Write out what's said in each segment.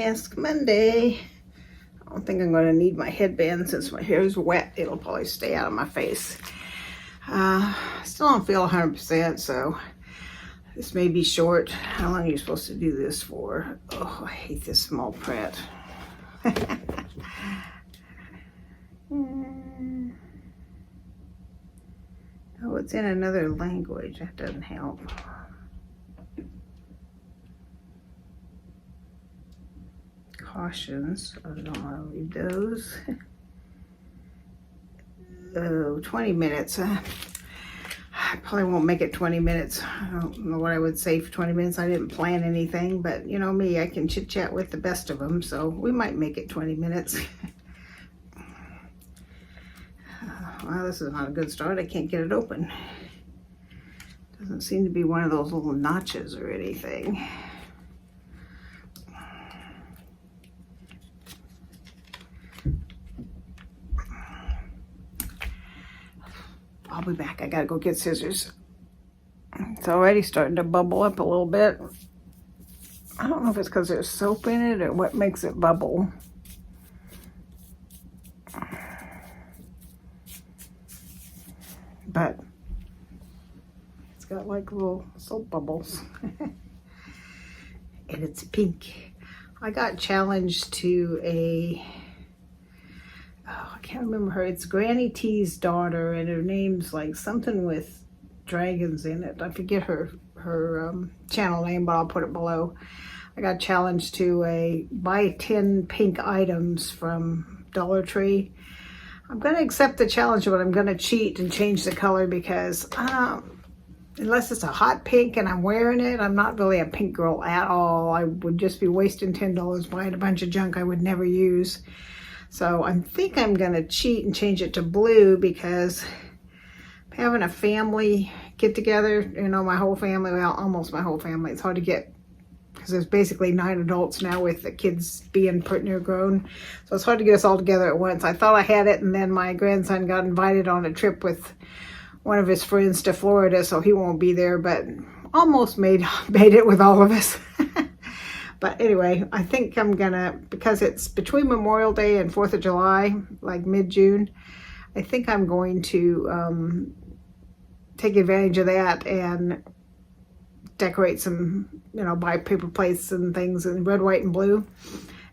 Mask Monday. I don't think I'm going to need my headband since my hair is wet. It'll probably stay out of my face. Still don't feel 100%, so this may be short. How long are you supposed to do this for? Oh, I hate this small print. Oh, it's in another language. That doesn't help. Cautions. I don't want to read those. Oh, 20 minutes. I probably won't make it 20 minutes. I don't know what I would say for 20 minutes. I didn't plan anything, but you know me, I can chit chat with the best of them, so we might make it 20 minutes. Well, this is not a good start. I can't get it open. Doesn't seem to be one of those little notches or anything. I'll be back. I gotta go get scissors. It's already starting to bubble up a little bit. I don't know if it's because there's soap in it or what makes it bubble. But it's got like little soap bubbles. And it's pink. I got challenged to a, I can't remember her. It's Granny T's daughter, and her name's like something with dragons in it. I forget her channel name, but I'll put it below. I got challenged to a buy 10 pink items from Dollar Tree. I'm going to accept the challenge, but I'm going to cheat and change the color because unless it's a hot pink and I'm wearing it, I'm not really a pink girl at all. I would just be wasting $10 buying a bunch of junk I would never use. So I think I'm going to cheat and change it to blue because I'm having a family get together. You know, my whole family, well, almost my whole family. It's hard to get because there's basically 9 adults now with the kids being pretty near grown. So it's hard to get us all together at once. I thought I had it, and then my grandson got invited on a trip with one of his friends to Florida, so he won't be there, but almost made it with all of us. But anyway, I think I'm gonna, because it's between Memorial Day and 4th of July, like mid-June, I think I'm going to take advantage of that and decorate some, you know, buy paper plates and things in red, white, and blue.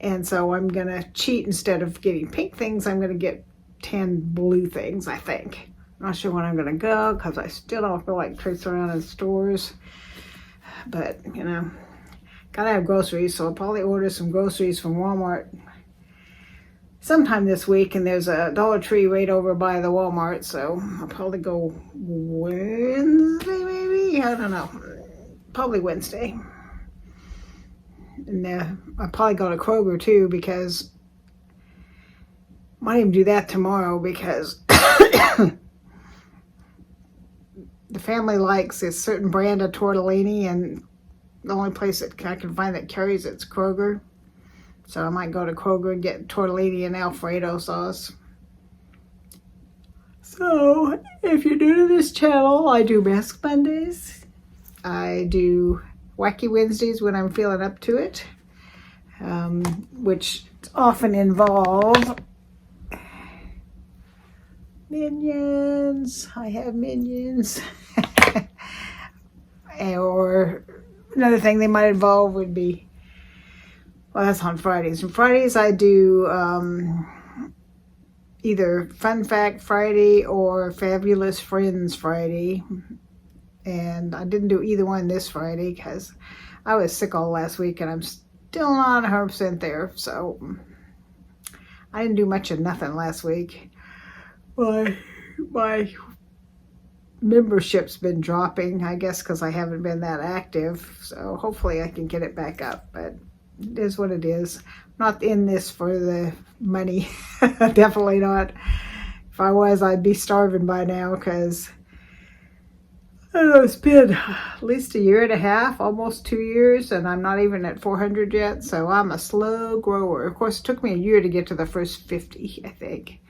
And so I'm gonna cheat. Instead of getting pink things, I'm gonna get 10 blue things, I think. I'm not sure when I'm gonna go because I still don't feel like traipsing around in stores. But, you know, gotta have groceries, so I'll probably order some groceries from Walmart sometime this week. And there's a Dollar Tree right over by the Walmart, so I'll probably go Wednesday maybe? I don't know. Probably Wednesday. And I'll probably go to Kroger too, because might even do that tomorrow because the family likes this certain brand of tortellini, and the only place that I can find that carries it's Kroger. So I might go to Kroger and get tortellini and Alfredo sauce. So if you're new to this channel, I do Mask Mondays. I do Wacky Wednesdays when I'm feeling up to it, which often involve Minions. I have Minions. Or another thing they might involve would be, well, that's on Fridays. And Fridays I do either Fun Fact Friday or Fabulous Friends Friday. And I didn't do either one this Friday because I was sick all last week and I'm still not 100% there. So I didn't do much of nothing last week. My membership's been dropping, I guess, because I haven't been that active. So hopefully I can get it back up. But it is what it is. I'm not in this for the money. Definitely not. If I was, I'd be starving by now because I don't know, it's been at least a year and a half, almost 2 years, and I'm not even at 400 yet, so I'm a slow grower. Of course, it took me a year to get to the first 50, I think.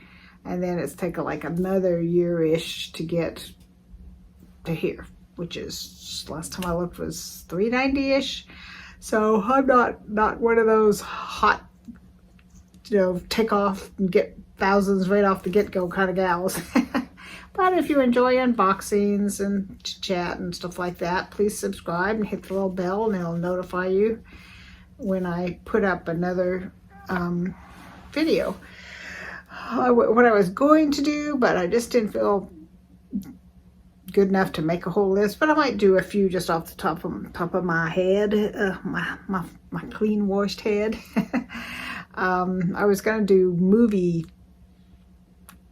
And then it's taken like another year-ish to get to here, which is, last time I looked, was 390-ish. So I'm not one of those hot, take off and get thousands right off the get-go kind of gals. But if you enjoy unboxings and chat and stuff like that, please subscribe and hit the little bell and it'll notify you when I put up another video. What I was going to do, but I just didn't feel good enough to make a whole list, but I might do a few just off the top of my head, my clean washed head. I was going to do movie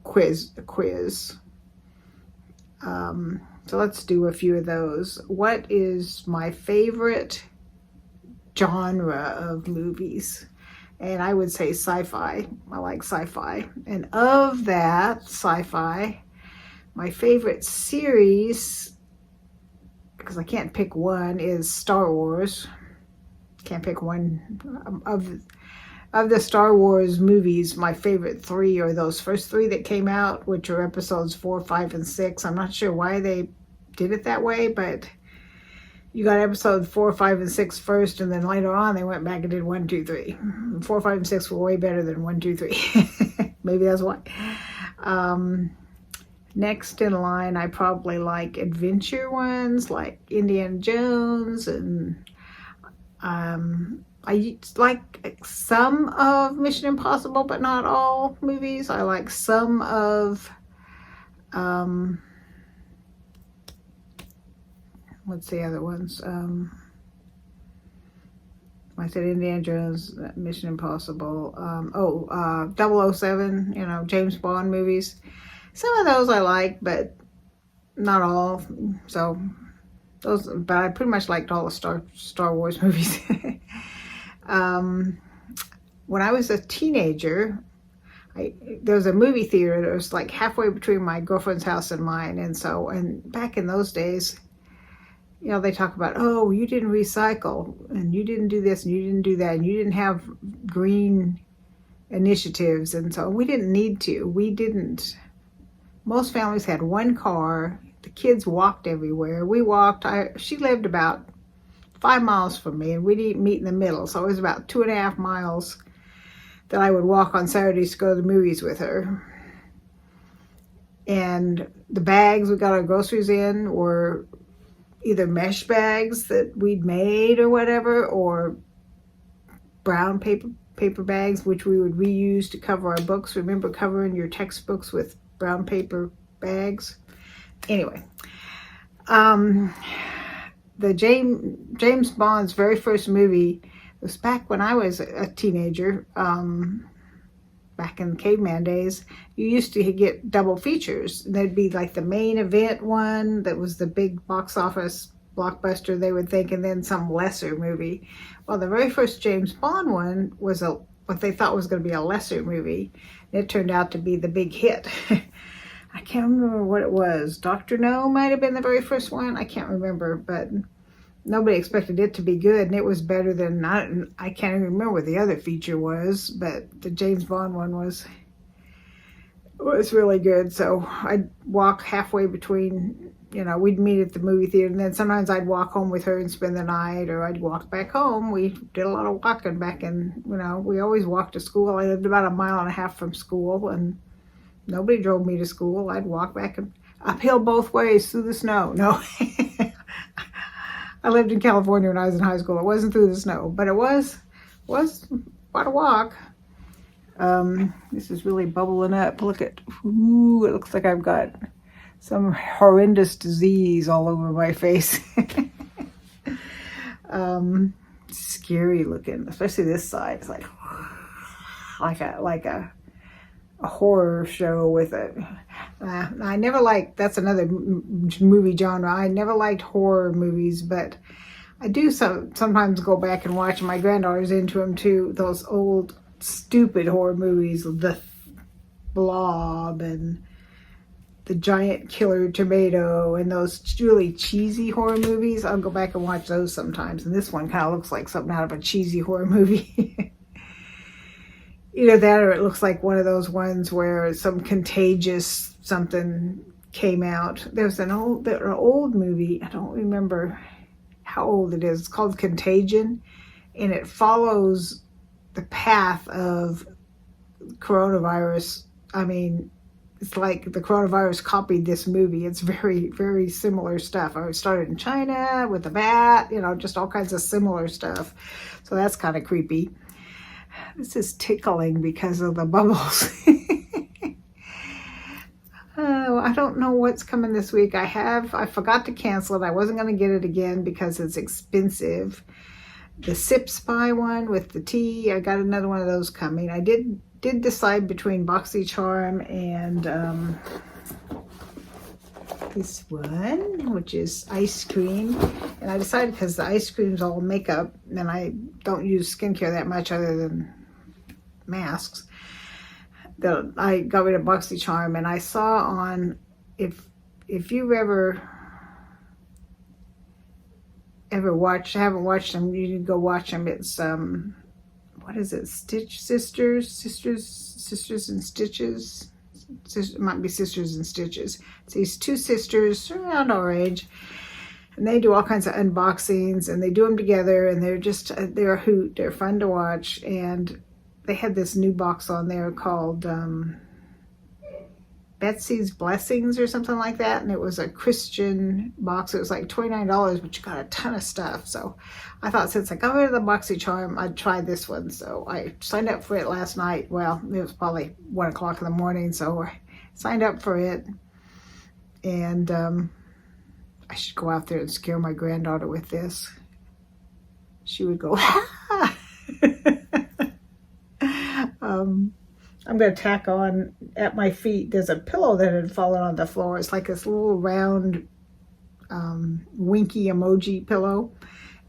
quiz. So let's do a few of those. What is my favorite genre of movies? And I would say sci-fi. I like sci-fi. And of that sci-fi, my favorite series, because I can't pick one, is Star Wars. Can't pick one. Of the Star Wars movies, my favorite three are those first three that came out, which are episodes 4, 5, and 6. I'm not sure why they did it that way, but you got episode 4, 5, and 6 first, and then later on they went back and did 1, 2, 3. 4, 5, and 6 were way better than 1, 2, 3. Maybe that's why. Next in line, I probably like adventure ones like Indiana Jones, and I like some of Mission Impossible, but not all movies. I like some of, what's the other ones? I said Indiana Jones, Mission Impossible, 007, James Bond movies. Some of those I like, but not all. So but I pretty much liked all the Star Wars movies. When I was a teenager, there was a movie theater that was like halfway between my girlfriend's house and mine. And back in those days, they talk about, oh, you didn't recycle, and you didn't do this, and you didn't do that, and you didn't have green initiatives. And so we didn't need to. We didn't. Most families had one car. The kids walked everywhere. We walked. She lived about 5 miles from me, and we didn't meet in the middle. So it was about 2.5 miles that I would walk on Saturdays to go to the movies with her. And the bags we got our groceries in were either mesh bags that we'd made or whatever, or brown paper bags, which we would reuse to cover our books. Remember covering your textbooks with brown paper bags? Anyway, the James Bond's very first movie was back when I was a teenager, back in the caveman days. You used to get double features. There'd be like the main event one that was the big box office blockbuster, they would think, and then some lesser movie. Well, the very first James Bond one was what they thought was going to be a lesser movie. It turned out to be the big hit. I can't remember what it was. Dr. No might have been the very first one. I can't remember, but nobody expected it to be good, and it was better than, I can't even remember what the other feature was, but the James Bond one was really good. So I'd walk halfway between, we'd meet at the movie theater, and then sometimes I'd walk home with her and spend the night, or I'd walk back home. We did a lot of walking back in, we always walked to school. I lived about 1.5 miles from school, and nobody drove me to school. I'd walk back and uphill both ways through the snow. No. I lived in California when I was in high school. It wasn't through the snow, but it was quite a walk. This is really bubbling up. Look at, it looks like I've got some horrendous disease all over my face. Scary looking, especially this side. It's like a horror show with it. I never liked, that's another movie genre. I never liked horror movies, but I do sometimes go back and watch. My granddaughter's into them too. Those old stupid horror movies, The Blob and The Giant Killer Tomato, and those really cheesy horror movies. I'll go back and watch those sometimes. And this one kind of looks like something out of a cheesy horror movie. Either that, or it looks like one of those ones where some contagious something came out. There's an old movie, I don't remember. how old it is. It's called Contagion, and it follows the path of coronavirus. I mean, it's like the coronavirus copied this movie. It's very, very similar stuff. I started in China with the bat, just all kinds of similar stuff. So that's kind of creepy. This is tickling because of the bubbles. Oh, I don't know what's coming this week. I forgot to cancel it. I wasn't going to get it again because it's expensive. The Sip Spy one with the tea, I got another one of those coming. I did decide between BoxyCharm and this one, which is ice cream. And I decided because the ice cream's all makeup and I don't use skincare that much other than masks, that I got rid of BoxyCharm. And I saw on, if you've ever haven't watched them, you need to go watch them. It's what is it? Sisters and Stitches. It might be Sisters and Stitches. It's these two sisters around our age, and they do all kinds of unboxings, and they do them together, and they're a hoot. They're fun to watch, and they had this new box on there called Betsy's Blessings or something like that, and it was a Christian box. It was like $29, but you got a ton of stuff. So I thought, since I got rid of the BoxyCharm, I'd try this one. So I signed up for it last night. Well, it was probably 1 o'clock in the morning, so I signed up for it. And I should go out there and scare my granddaughter with this. She would go, ah! I'm going to tack on at my feet. There's a pillow that had fallen on the floor. It's like this little round winky emoji pillow.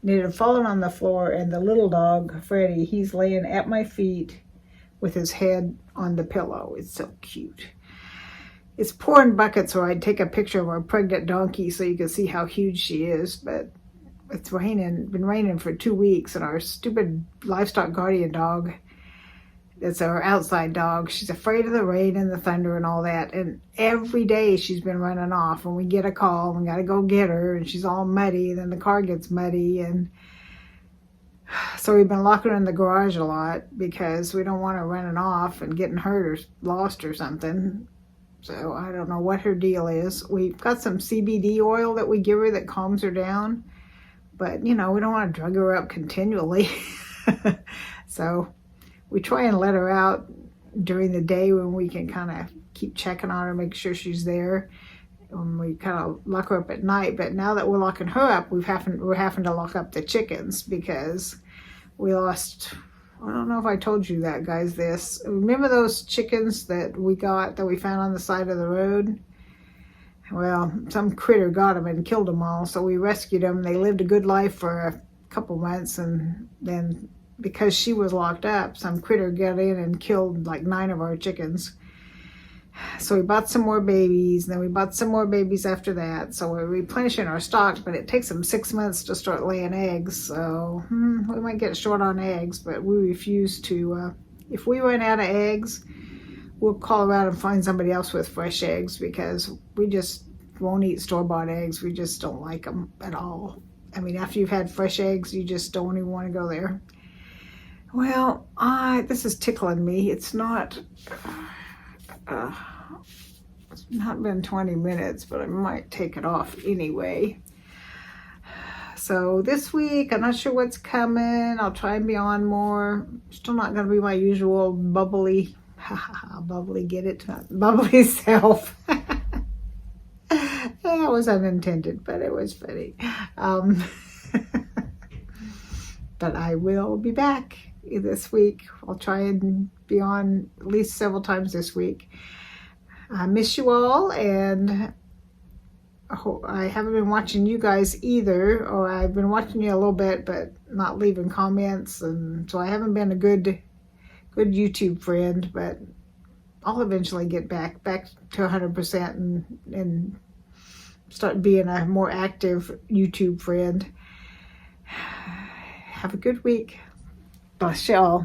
And it had fallen on the floor, and the little dog, Freddie, he's laying at my feet with his head on the pillow. It's so cute. It's pouring buckets, or I'd take a picture of our pregnant donkey so you can see how huge she is. But it's been raining for 2 weeks, and our stupid livestock guardian dog, it's our outside dog, she's afraid of the rain and the thunder and all that. And every day she's been running off. When we get a call, we got to go get her, and she's all muddy. And then the car gets muddy. And so we've been locking her in the garage a lot because we don't want her running off and getting hurt or lost or something. So I don't know what her deal is. We've got some CBD oil that we give her that calms her down. But, we don't want to drug her up continually. So we try and let her out during the day when we can kind of keep checking on her, make sure she's there. And we kind of lock her up at night. But now that we're locking her up, we're having to lock up the chickens because we lost, I don't know if I told you that, guys, this. Remember those chickens that we found on the side of the road? Well, some critter got them and killed them all. So we rescued them. They lived a good life for a couple months, and then because she was locked up, some critter got in and killed like 9 of our chickens. So we bought some more babies, and then we bought some more babies after that. So we're replenishing our stocks, but it takes them 6 months to start laying eggs. So we might get short on eggs, but we refuse to. If we run out of eggs, we'll call around and find somebody else with fresh eggs, because we just won't eat store-bought eggs. We just don't like them at all. I mean, after you've had fresh eggs, you just don't even want to go there. Well, this is tickling me. It's not been 20 minutes, but I might take it off anyway. So this week, I'm not sure what's coming. I'll try and be on more. Still not going to be my usual bubbly, get it? Bubbly self. Yeah, it was unintended, but it was funny. But I will be back this week. I'll try and be on at least several times this week. I miss you all, and I haven't been watching you guys either, or I've been watching you a little bit, but not leaving comments, and so I haven't been a good YouTube friend, but I'll eventually get back to 100% and start being a more active YouTube friend. Have a good week. Bless y'all.